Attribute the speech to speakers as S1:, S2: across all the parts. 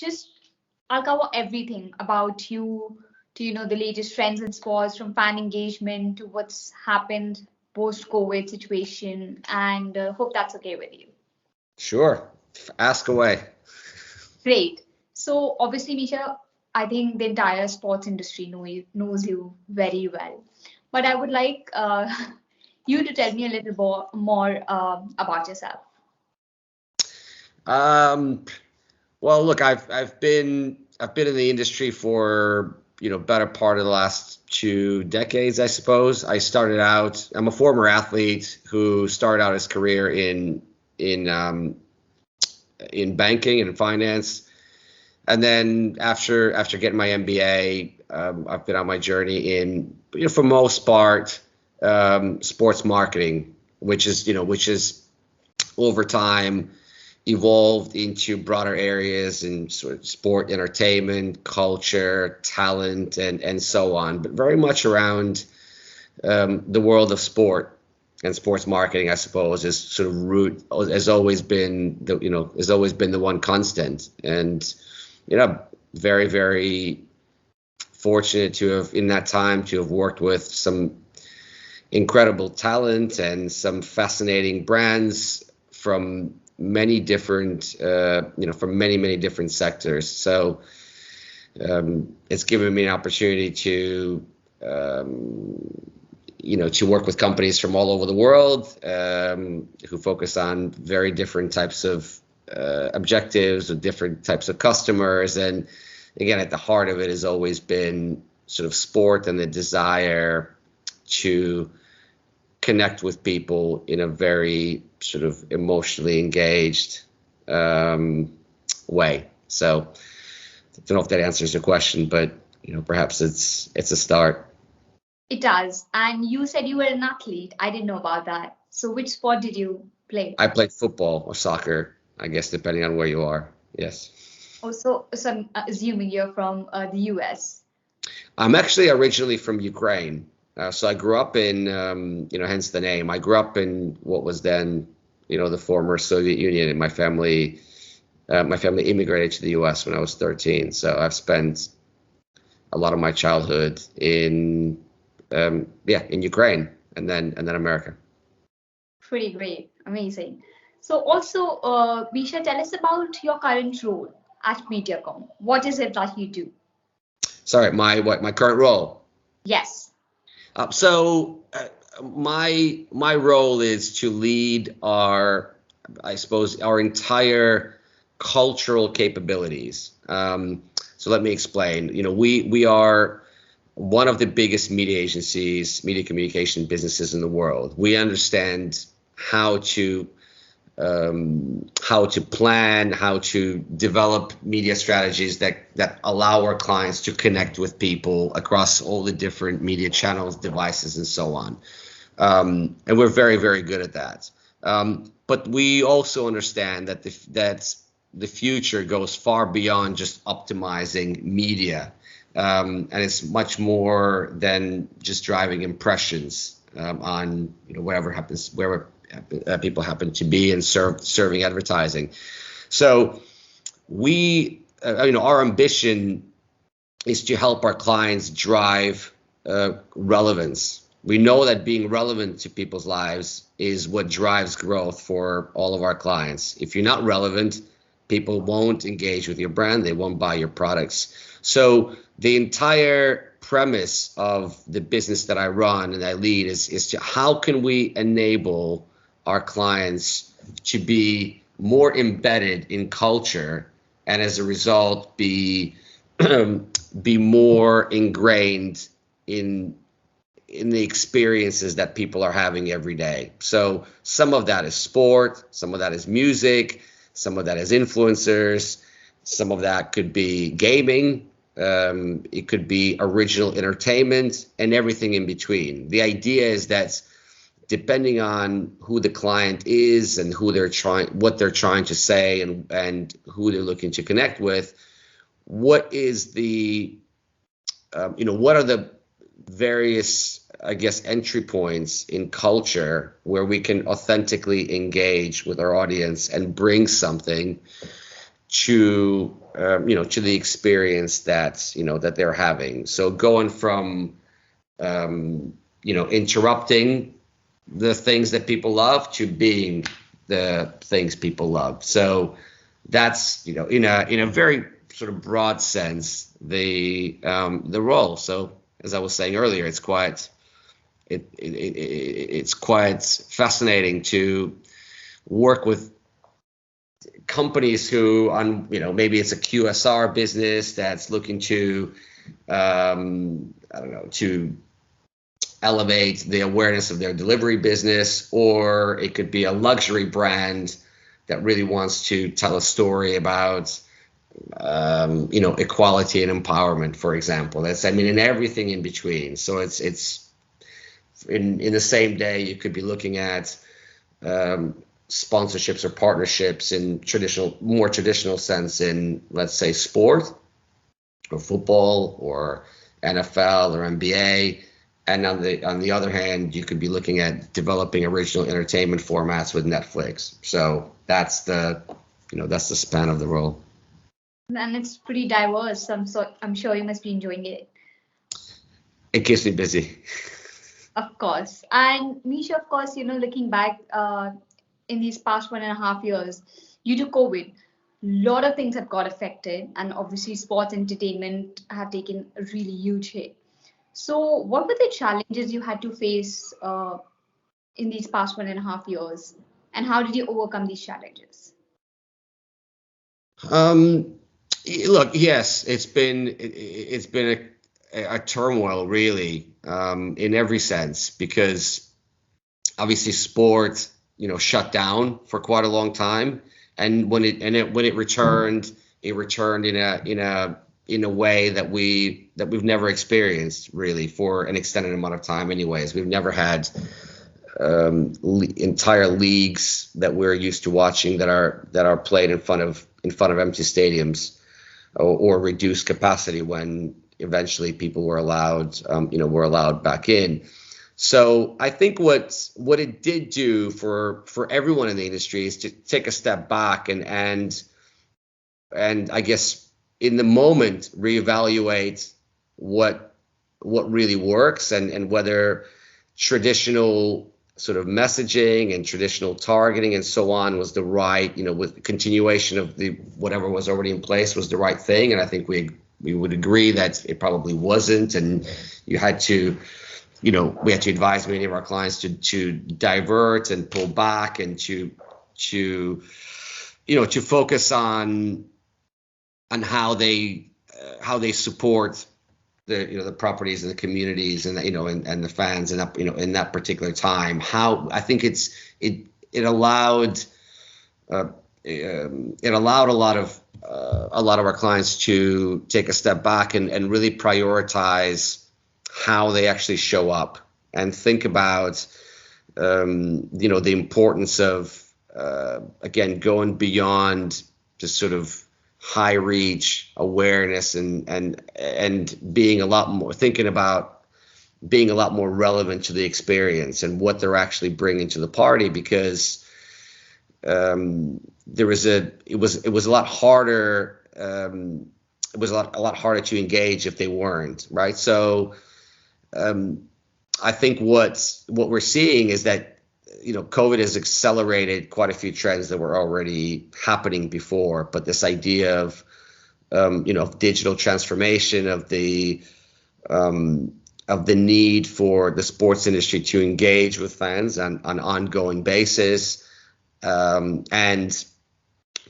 S1: just I'll cover everything about you to the latest trends in sports, from fan engagement to what's happened post-COVID situation, and hope that's okay with you.
S2: Sure. Ask away.
S1: Great. So obviously, Misha, I think the entire sports industry knows you very well. But I would like you to tell me a little more about yourself.
S2: Um, well, look, I've been in the industry for better part of the last 2 decades, I suppose. I'm a former athlete who started out his career in banking and finance. And then after getting my MBA, I've been on my journey in, for most part, sports marketing, which is over time evolved into broader areas in sort of sport, entertainment, culture, talent, and so on. But very much around the world of sport and sports marketing, I suppose, is sort of has always been the one constant. And very, very fortunate to have, in that time, to have worked with some incredible talent and some fascinating brands from many different, from many different sectors. So it's given me an opportunity to, to work with companies from all over the world who focus on very different types of objectives with different types of customers. And again, at the heart of it has always been sort of sport and the desire to connect with people in a very sort of emotionally engaged way. So I don't know if that answers your question, but perhaps it's a start.
S1: It does. And you said you were an athlete. I didn't know about that. So which sport did you play?
S2: I played football or soccer, I guess, depending on where you are. Yes.
S1: Oh, so I'm assuming you're from the US.
S2: I'm actually originally from Ukraine. So I grew up in, hence the name. I grew up in what was then, the former Soviet Union, and my family immigrated to the US when I was 13. So I've spent a lot of my childhood in Ukraine and then America.
S1: Pretty great. Amazing. So also, Misha, tell us about your current role at MediaCom. What is it that you do?
S2: Sorry, my current role?
S1: Yes.
S2: So my role is to lead our entire cultural capabilities. So let me explain. We are one of the biggest media agencies, media communication businesses in the world. We understand how to plan, how to develop media strategies that allow our clients to connect with people across all the different media channels, devices, and so on. And we're very, very good at that. But we also understand that the future goes far beyond just optimizing media. And it's much more than just driving impressions on wherever people happen to be and serving advertising. So our ambition is to help our clients drive relevance. We know that being relevant to people's lives is what drives growth for all of our clients. If you're not relevant, people won't engage with your brand, they won't buy your products. So the entire premise of the business that I run and I lead is to how can we enable our clients to be more embedded in culture, and as a result be more ingrained in the experiences that people are having every day. So some of that is sport, some of that is music, some of that is influencers, some of that could be gaming, it could be original entertainment, and everything in between. The idea is that depending on who the client is and what they're trying to say and who they're looking to connect with, what is what are the various, I guess, entry points in culture where we can authentically engage with our audience and bring something to to the experience that they're having. So going from interrupting the things that people love to being the things people love. So that's in a very sort of broad sense the role. So as I was saying earlier, it's quite fascinating to work with companies who maybe it's a QSR business that's looking to I don't know, to elevate the awareness of their delivery business, or it could be a luxury brand that really wants to tell a story about equality and empowerment, for example. And everything in between. So it's in the same day you could be looking at sponsorships or partnerships in more traditional sense in, let's say, sport or football or NFL or NBA. And on the other hand, you could be looking at developing original entertainment formats with Netflix. So that's the span of the role.
S1: And it's pretty diverse. I'm sure you must be enjoying it.
S2: It keeps me busy.
S1: Of course. And Misha, of course, looking back in these past 1.5 years, due to COVID, a lot of things have got affected, and obviously sports entertainment have taken a really huge hit. So, what were the challenges you had to face in these past 1.5 years, and how did you overcome these challenges?
S2: Look, yes, it's been a turmoil, really, in every sense, because obviously sport, shut down for quite a long time, and when it returned, in a way that we've never experienced really for an extended amount of time. Anyways, we've never had entire leagues that we're used to watching that are played in front of empty stadiums or reduced capacity when eventually people were allowed back in. So I think what it did do for everyone in the industry is to take a step back and I guess in the moment reevaluate what really works and whether traditional sort of messaging and traditional targeting and so on was the right, with continuation of the whatever was already in place was the right thing. And I think we would agree that it probably wasn't, and you had to, we had to advise many of our clients to divert and pull back and to focus on how they support the properties and the communities and and the fans and in that particular time. How I think it allowed a lot of our clients to take a step back and really prioritize how they actually show up and think about the importance of again going beyond just sort of high reach awareness and being a lot more relevant to the experience and what they're actually bringing to the party, because it was a lot harder a lot harder to engage if they weren't, right? So I think what we're seeing is that COVID has accelerated quite a few trends that were already happening before, but this idea of digital transformation, of the need for the sports industry to engage with fans on an ongoing basis, and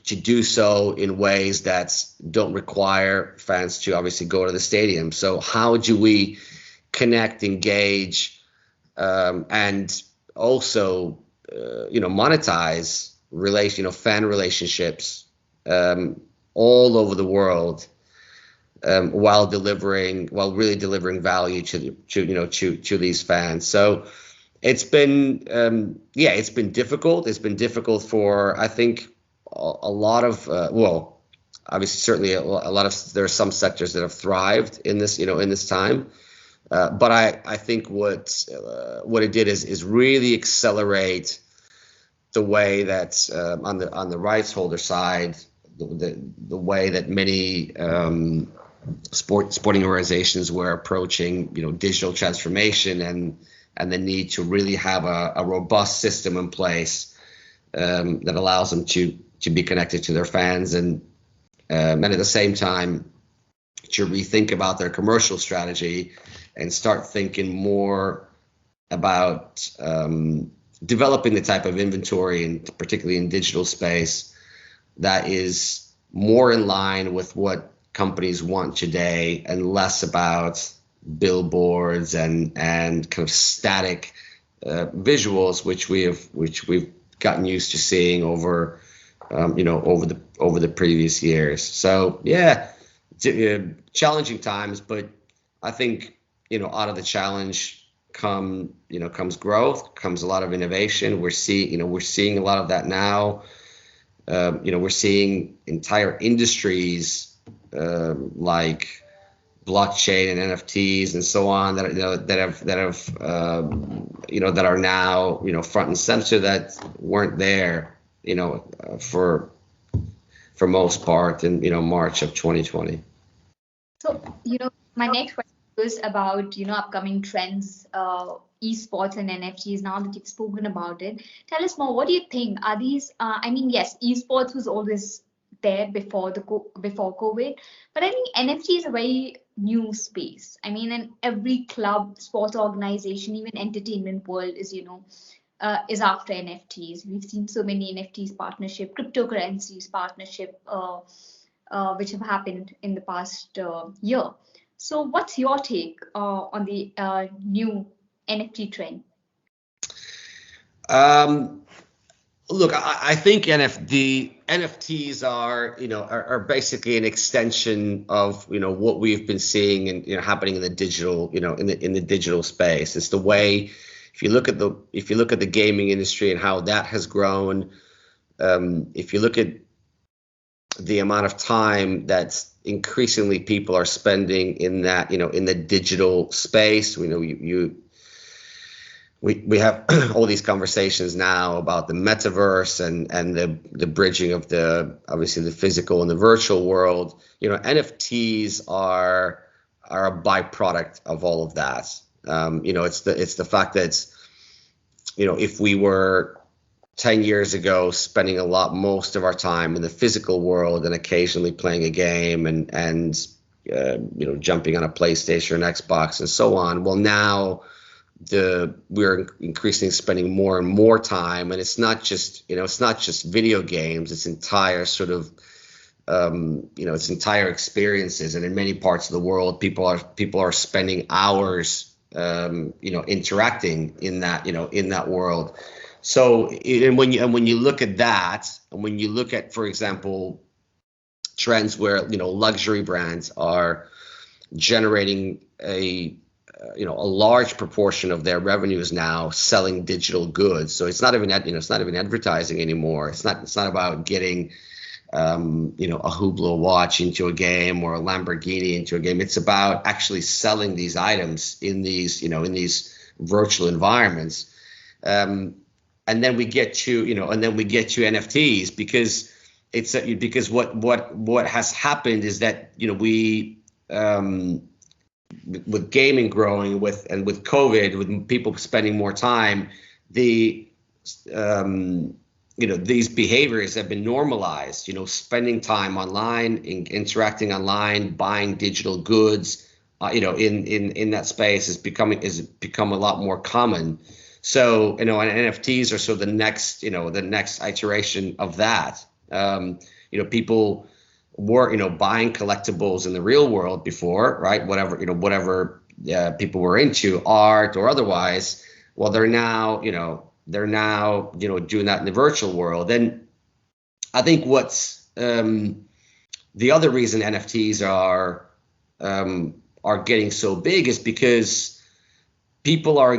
S2: to do so in ways that don't require fans to obviously go to the stadium. So how do we connect, engage, and also monetize fan relationships all over the world, while really delivering value to these fans. So it's been it's been difficult. It's been difficult for, I think, a lot of obviously certainly a lot of, there are some sectors that have thrived in this in this time. But I think what it did is really accelerate the way that on the rights holder side, the way that many sporting organizations were approaching, digital transformation and the need to really have a robust system in place that allows them to be connected to their fans and at the same time to rethink about their commercial strategy and start thinking more about developing the type of inventory, and particularly in digital space, that is more in line with what companies want today and less about billboards and kind of static visuals, which we've gotten used to seeing over the previous years. So yeah, challenging times, but I think out of the challenge comes growth, comes a lot of innovation. We're seeing a lot of that now. We're seeing entire industries like blockchain and NFTs and so on that are now front and center that weren't there for most part in March of 2020.
S1: So, my next question was about, upcoming trends, esports and NFTs. Now that you've spoken about it, tell us more. What do you think? Are these, yes, esports was always there before before COVID, but I think NFT is a very new space. And every club, sports organization, even entertainment world is after NFTs. We've seen so many NFTs partnership, cryptocurrencies partnership, which have happened in the past year. So what's your take on the new NFT trend?
S2: Look, I think NFTs are basically an extension of what we've been seeing and happening in the digital in the digital space. It's the way, if you look at the gaming industry and how that has grown, if you look at the amount of time that increasingly people are spending in that in the digital space, we have all these conversations now about the metaverse and the bridging of obviously the physical and the virtual world. NFTs are a byproduct of all of that. It's the fact that if we were 10 years ago spending most of our time in the physical world and occasionally playing a game and jumping on a PlayStation or an Xbox and so on, well, now we're increasingly spending more and more time, and it's not just video games. It's entire sort of it's entire experiences, and in many parts of the world, people are spending hours interacting in that world. So when you look at that, and when you look at, for example, trends where luxury brands are generating a large proportion of their revenues now selling digital goods. So it's not even advertising anymore. It's not about getting a Hublot watch into a game or a Lamborghini into a game. It's about actually selling these items in these virtual environments. And then we get to NFTs because what has happened is that with gaming growing with COVID, with people spending more time, these behaviors have been normalized. Spending time online, interacting online, buying digital goods, in that space has become a lot more common. So and NFTs are sort of the next iteration of that. People were buying collectibles in the real world before, right? Whatever people were into, art or otherwise. Well, they're now doing that in the virtual world. And I think what's the other reason NFTs are getting so big is because people are,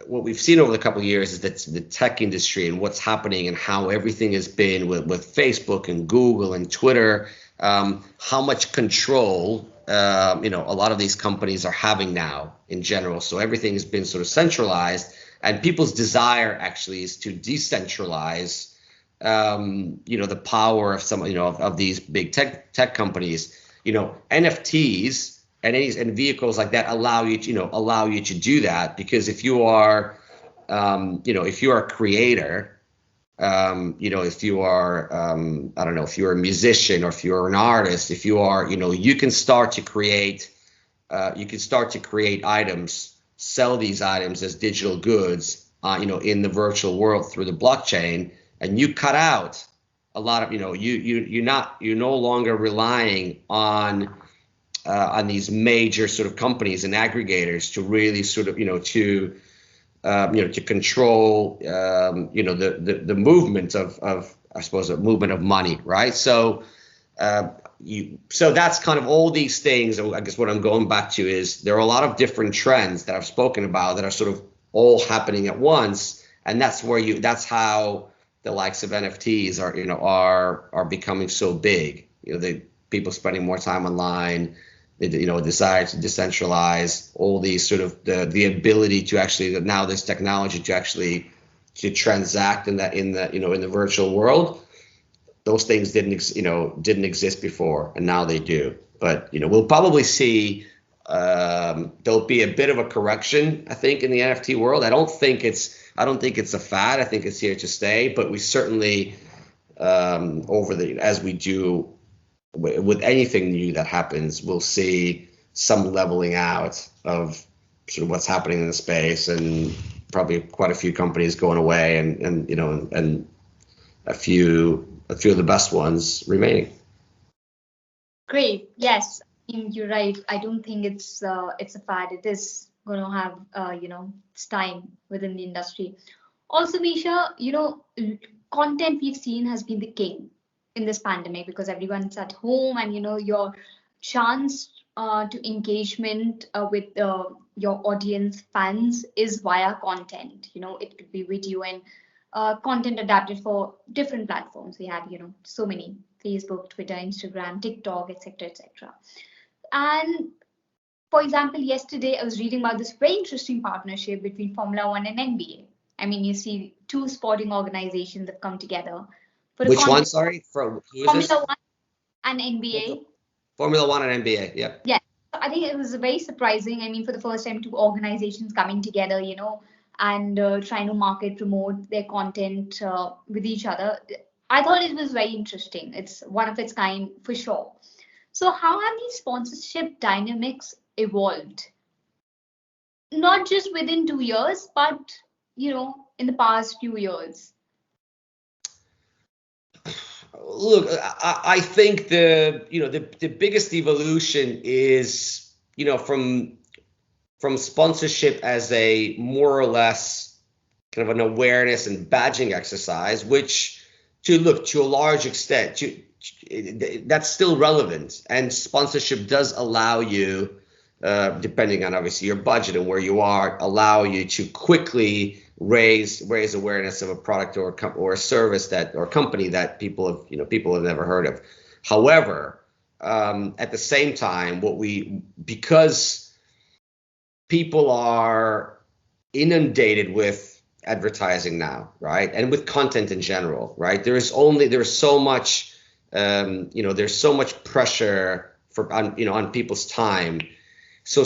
S2: what we've seen over the couple of years is that the tech industry and what's happening and how everything has been with Facebook and Google and Twitter, how much control a lot of these companies are having now in general. So everything has been sort of centralized, and people's desire actually is to decentralize the power of some, of these big tech companies, NFTs and vehicles like that allow you to do that, because if you are, if you are a creator, if you are, I don't know, if you're a musician or if you're an artist, if you are, you can start to create, items, sell these items as digital goods, in the virtual world through the blockchain, and you cut out a lot of, you're no longer relying on these major sort of companies and aggregators to really sort of, to control, the movement of, I suppose, a movement of money, right? So, so that's kind of all these things. I guess what I'm going back to is there are a lot of different trends that I've spoken about that are sort of all happening at once, and that's how the likes of NFTs are becoming so big. The people spending more time online, desire to decentralize, all these sort of the ability to actually, now this technology to actually to transact in the virtual world. Those things didn't exist before, and now they do. But we'll probably see there'll be a bit of a correction, I think, in the NFT world. I don't think it's a fad. I think it's here to stay. But we certainly as we do with anything new that happens, we'll see some leveling out of sort of what's happening in the space, and probably quite a few companies going away, and a few of the best ones remaining.
S1: Great. Yes, I mean, you're right. I don't think it's a fad. It is going to have its time within the industry. Also, Misha, content we've seen has been the king in this pandemic, because everyone's at home, and your chance to engagement with your audience, fans, is via content. It could be video and content adapted for different platforms. We have so many: Facebook, Twitter, Instagram, TikTok, etc., etc. And for example, yesterday I was reading about this very interesting partnership between Formula One and NBA. I mean, you see two sporting organizations have come together for
S2: Which one? Sorry, who is this?
S1: Formula One and NBA.
S2: Formula One and NBA. Yeah.
S1: Yeah. I think it was very surprising. I mean, for the first time, two organizations coming together, and trying to market, promote their content with each other. I thought it was very interesting. It's one of its kind for sure. So, how have these sponsorship dynamics evolved? Not just within 2 years, but in the past few years.
S2: Look, I think the biggest evolution is from sponsorship as a more or less kind of an awareness and badging exercise, which to a large extent that's still relevant, and sponsorship does allow you, depending on obviously your budget and where you are, allow you to quickly raise awareness of a product or a service or company that people have never heard of. However, at the same time, because people are inundated with advertising now, right, and with content in general, right, there's so much pressure on people's time. So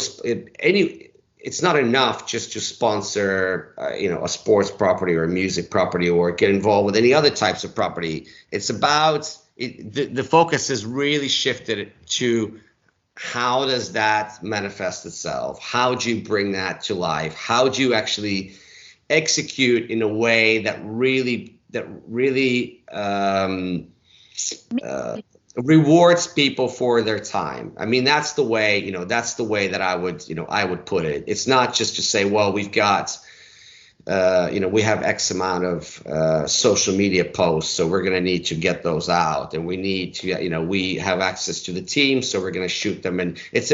S2: it's not enough just to sponsor, a sports property or a music property or get involved with any other types of property. It's about the focus has really shifted to how does that manifest itself? How do you bring that to life? How do you actually execute in a way that really rewards people for their time? I mean, that's the way that I would put it. It's not just to say, well, we've got, we have X amount of social media posts, so we're going to need to get those out, and we need to, we have access to the team, so we're going to shoot them. And it's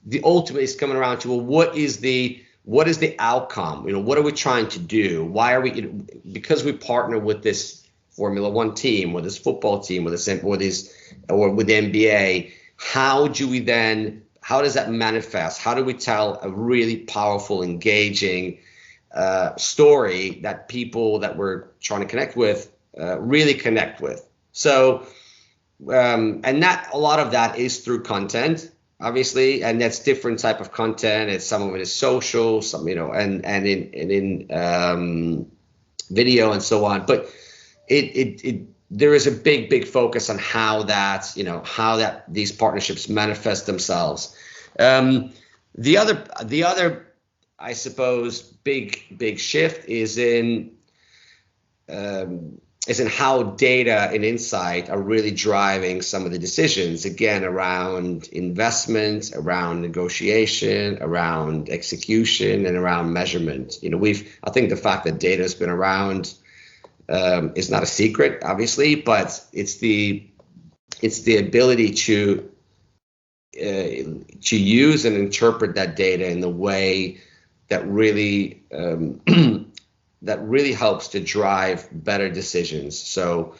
S2: the ultimate is coming around to, well, what is the outcome? What are we trying to do? Why are we? Because we partner with this Formula One team, with this football team, with the NBA. How does that manifest? How do we tell a really powerful, engaging story that people that we're trying to connect with really connect with. So, and that a lot of that is through content, obviously, and that's different type of content. It's some of it is social, some in video and so on. But it there is a big focus on how that these partnerships manifest themselves. The other I suppose big shift is in how data and insight are really driving some of the decisions, again, around investment, around negotiation, around execution, and around measurement. I think the fact that data has been around is not a secret, obviously, but it's the ability to use and interpret that data in the way that really that really helps to drive better decisions. So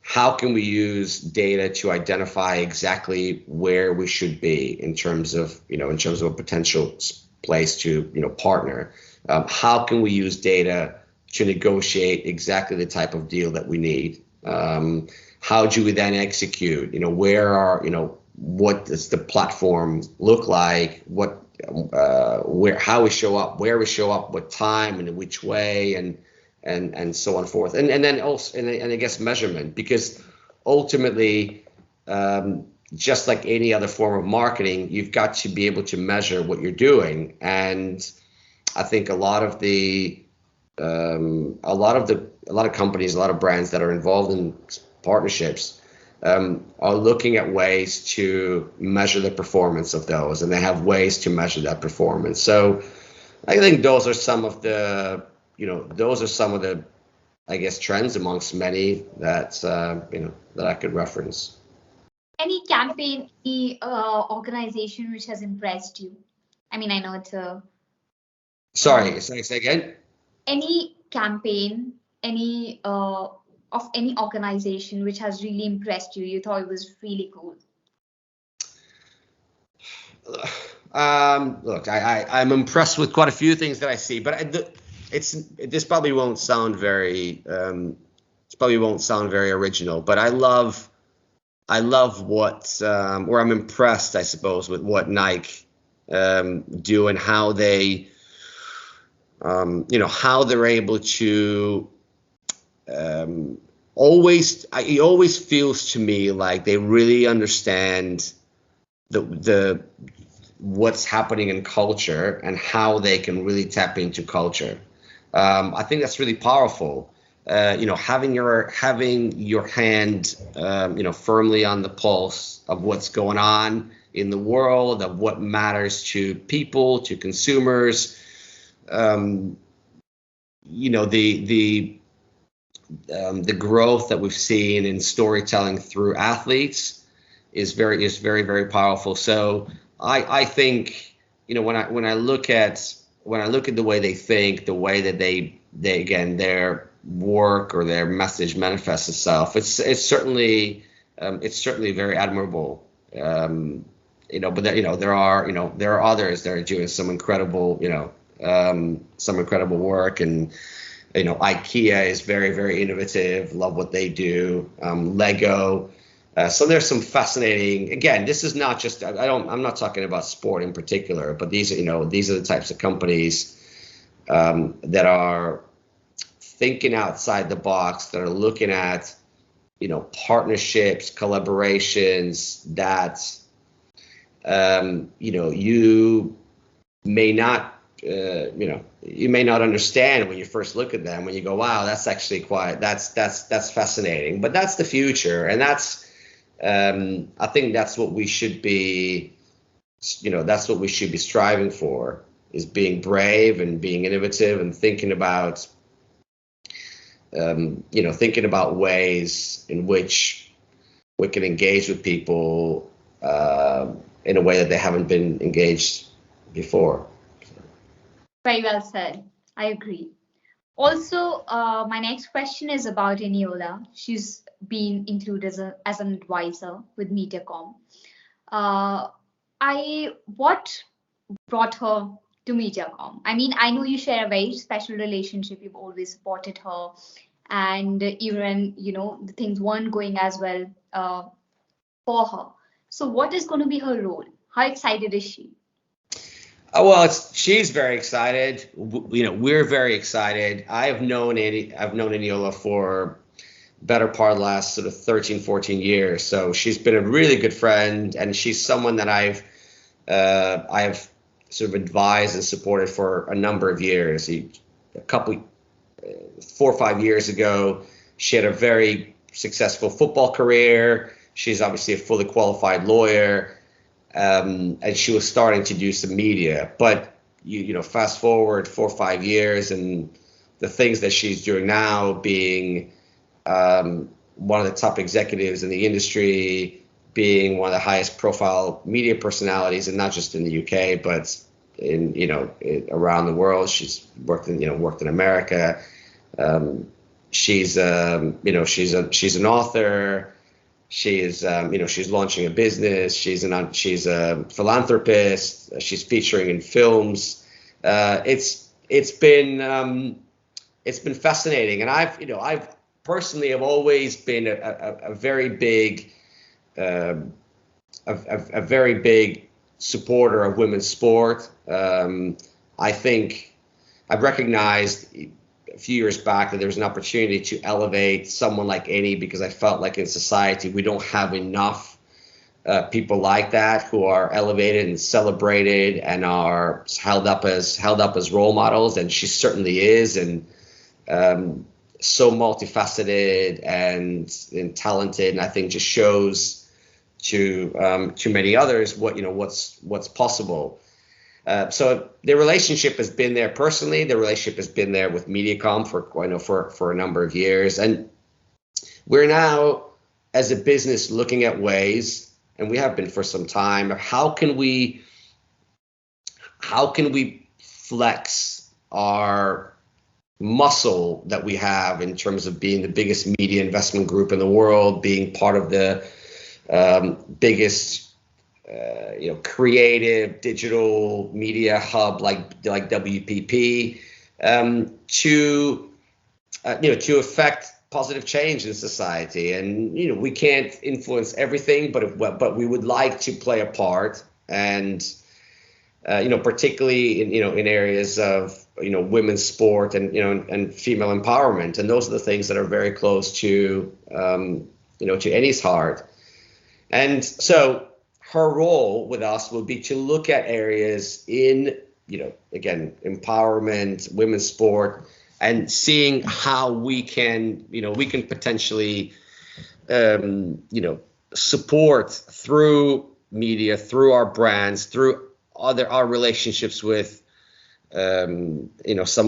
S2: how can we use data to identify exactly where we should be in terms of a potential place to partner? How can we use data to negotiate exactly the type of deal that we need? How do we then execute? What does the platform look like? How we show up, where we show up, what time and in which way, and so on forth, and then also and I guess measurement, because ultimately, just like any other form of marketing, you've got to be able to measure what you're doing, and I think a lot of companies, a lot of brands that are involved in partnerships are looking at ways to measure the performance of those, and they have ways to measure that performance. So I think those are some of the I guess trends amongst many that that I could reference.
S1: Any campaign, any organization which has impressed you? I mean, I know it's a
S2: Sorry, say again.
S1: Any campaign, any of any organization which has really impressed you? You thought it was really cool.
S2: Look, I'm impressed with quite a few things that I see, but this probably won't sound very original, but I love what or I'm impressed, I suppose, with what Nike do and how they how they're able to it always feels to me like they really understand the what's happening in culture and how they can really tap into culture. I think that's really powerful. Having your hand firmly on the pulse of what's going on in the world, of what matters to people, to consumers. The growth that we've seen in storytelling through athletes is very powerful. So I think when I look at the way they think, the way that they again their work or their message manifests itself, it's certainly very admirable. But there are others that are doing some incredible work, and IKEA is very innovative. Love what they do. Lego. So there's some fascinating. Again, this is not just. I'm not talking about sport in particular, but these are the types of companies that are thinking outside the box, that are looking at partnerships, collaborations that you may not. You may not understand when you first look at them, when you go, wow, that's actually that's fascinating, but that's the future. And that's, I think that's what we should be, that's what we should be striving for, is being brave and being innovative and thinking about ways in which we can engage with people in a way that they haven't been engaged before.
S1: Very well said. I agree. Also, my next question is about Eniola. She's been included as an advisor with MediaCom. What brought her to MediaCom? I mean, I know you share a very special relationship. You've always supported her, and even when the things weren't going as well for her. So what is going to be her role? How excited is she?
S2: Oh, well, she's very excited. We're very excited. I've known Eniola for better part of the last sort of 13, 14 years. So she's been a really good friend, and she's someone that I've sort of advised and supported for a number of years. A couple, 4 or 5 years ago, she had a very successful football career. She's obviously a fully qualified lawyer, and she was starting to do some media. But fast forward 4 or 5 years, and the things that she's doing now, being one of the top executives in the industry, being one of the highest profile media personalities, and not just in the UK, but around the world. She's worked in America. She's an author. She's launching a business. She's a philanthropist. She's featuring in films. It's been fascinating, and I've personally have always been a very big supporter of women's sport. I think I've recognized a few years back that there was an opportunity to elevate someone like Annie, because I felt like in society we don't have enough people like that who are elevated and celebrated and are held up as role models, and she certainly is, and so multifaceted and talented, and I think just shows to many others what's possible. So the relationship has been there personally. The relationship has been there with MediaCom for a number of years, and we're now, as a business, looking at ways, and we have been for some time, of how can we flex our muscle that we have in terms of being the biggest media investment group in the world, being part of the biggest creative digital media hub like WPP, to affect positive change in society. And we can't influence everything, but we would like to play a part, and particularly in areas of women's sport and female empowerment, and those are the things that are very close to to Annie's heart. And so her role with us will be to look at areas in, again, empowerment, women's sport, and seeing how we can potentially, support through media, through our brands, through our relationships with, some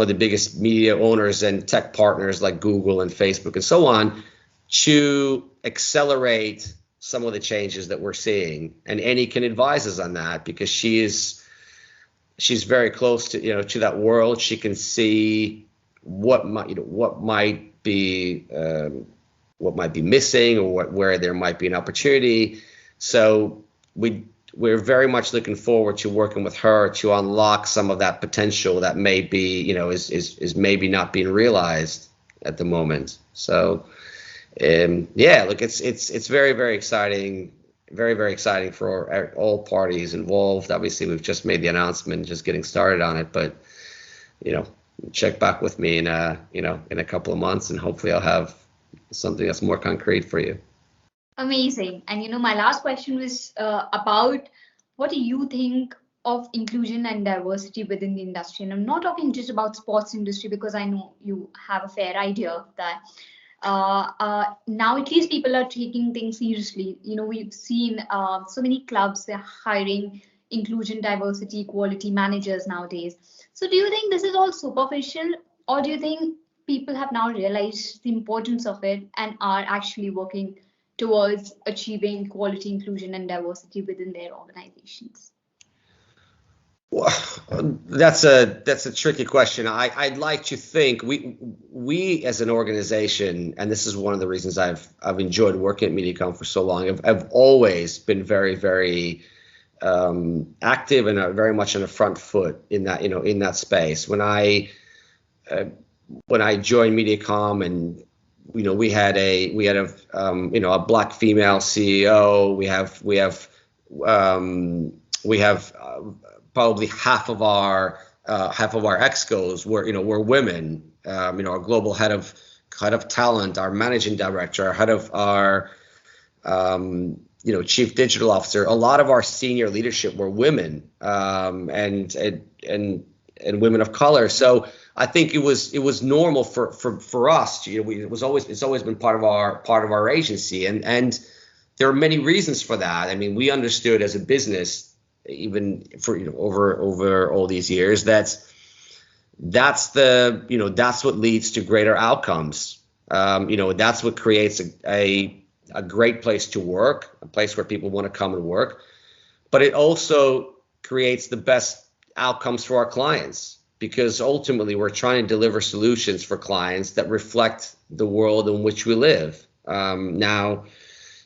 S2: of the biggest media owners and tech partners like Google and Facebook and so on, to accelerate some of the changes that we're seeing. And Annie can advise us on that, because she's very close to that world. She can see what might be missing, or where there might be an opportunity. So we're very much looking forward to working with her to unlock some of that potential that may be is maybe not being realized at the moment. So look, it's very, very exciting, very, very exciting for all parties involved. Obviously, we've just made the announcement, just getting started on it, but check back with me in a couple of months, and hopefully I'll have something that's more concrete for you.
S1: Amazing. And my last question was about, what do you think of inclusion and diversity within the industry? And I'm not talking just about sports industry, because I know you have a fair idea of that. Now at least people are taking things seriously. We've seen so many clubs, they're hiring inclusion, diversity, equality managers nowadays. So do you think this is all superficial, or do you think people have now realized the importance of it and are actually working towards achieving equality, inclusion, and diversity within their organizations?
S2: Well, that's a tricky question. I'd like to think we as an organization, and this is one of the reasons I've enjoyed working at MediaCom for so long. I've always been very, very active and very much on the front foot in that space. When I joined MediaCom and we had a a black female CEO. We have probably half of our excos were women. Our global head of talent, our managing director, our chief digital officer. A lot of our senior leadership were women, and women of color. So I think it was normal for us. It's always been part of our agency, and there are many reasons for that. I mean, we understood as a business, even for over all these years, that's what leads to greater outcomes. That's what creates a great place to work, a place where people want to come and work. But it also creates the best outcomes for our clients, because ultimately we're trying to deliver solutions for clients that reflect the world in which we live. Now,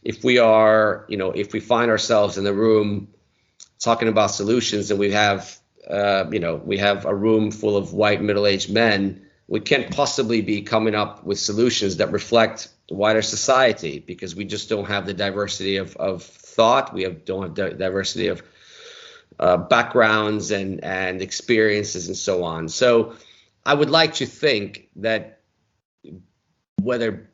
S2: if we find ourselves in the room talking about solutions, and we have a room full of white middle-aged men, we can't possibly be coming up with solutions that reflect the wider society, because we just don't have the diversity of thought. We don't have the diversity of backgrounds and experiences and so on. So I would like to think that whether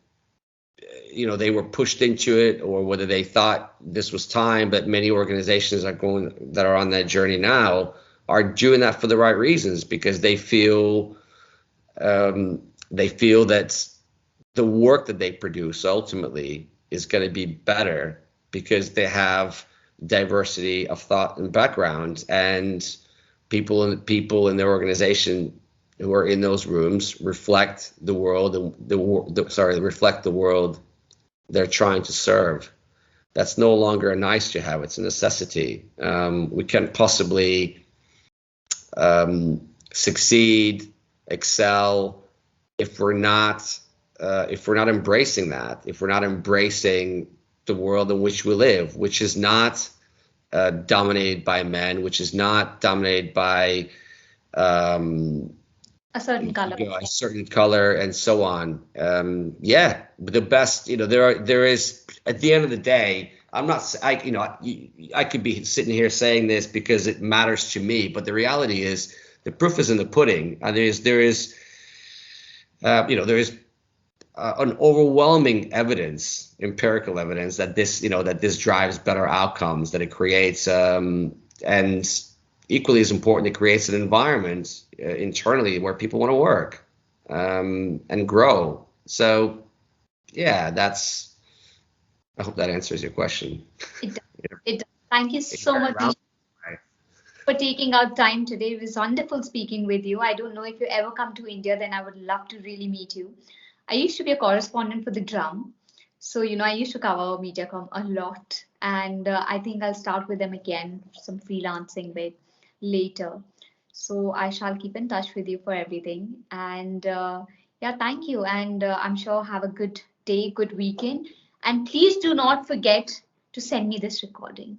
S2: they were pushed into it or whether they thought this was time, but many organizations that are on that journey now are doing that for the right reasons, because they feel that the work that they produce ultimately is going to be better because they have diversity of thought and background, and people in their organization who are in those rooms reflect the world reflect the world they're trying to serve. That's no longer a nice to have; it's a necessity. We can't possibly succeed, excel, if we're not embracing that, if we're not embracing the world in which we live, which is not dominated by men, which is not dominated by
S1: a certain color,
S2: a certain color, and so on. But the best, there is, at the end of the day, I could be sitting here saying this because it matters to me, but the reality is the proof is in the pudding. There is an overwhelming evidence, empirical evidence, that this drives better outcomes, that it creates, and equally as important, it creates an environment internally where people want to work and grow. So, yeah, I hope that answers your question.
S1: It does. Thank you so much for taking out time today. It was wonderful speaking with you. I don't know if you ever come to India, then I would love to really meet you. I used to be a correspondent for the Drum. So, I used to cover MediaCom a lot. And I think I'll start with them again, some freelancing bit later. So I shall keep in touch with you for everything. And thank you. And I'm sure have a good day, good weekend. And please do not forget to send me this recording.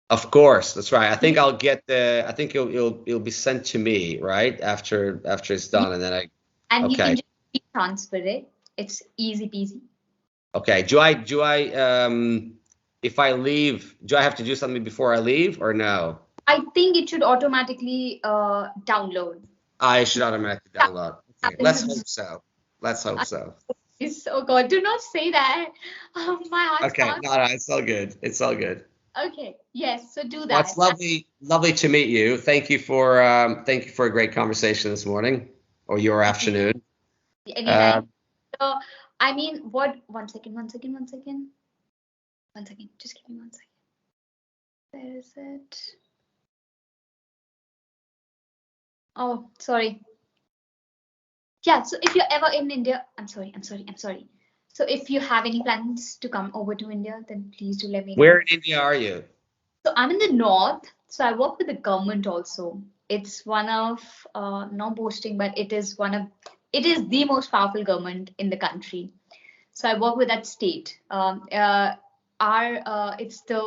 S2: Of course, that's right. I think I'll get I think it'll be sent to me, right? After it's done, and then
S1: you can just transfer it. It's easy peasy.
S2: Okay. Do I if I leave, do I have to do something before I leave, or no?
S1: I think it should automatically download.
S2: I should automatically download. Okay. Let's hope so.
S1: Oh God, do not say that. My heart's
S2: okay. No, it's all good. It's all good.
S1: Okay. Yes. So do that.
S2: Well, it's lovely to meet you. Thank you for a great conversation this morning or your afternoon.
S1: Anytime. So, I mean, what? One second. Just give me 1 second. Where is it? Oh, sorry. Yeah. So if you're ever in India, I'm sorry. So if you have any plans to come over to India, then please do let me know.
S2: Where in India are you?
S1: So I'm in the north. So I work with the government also. It's one of not boasting, but it is the most powerful government in the country. So I work with that state. It's the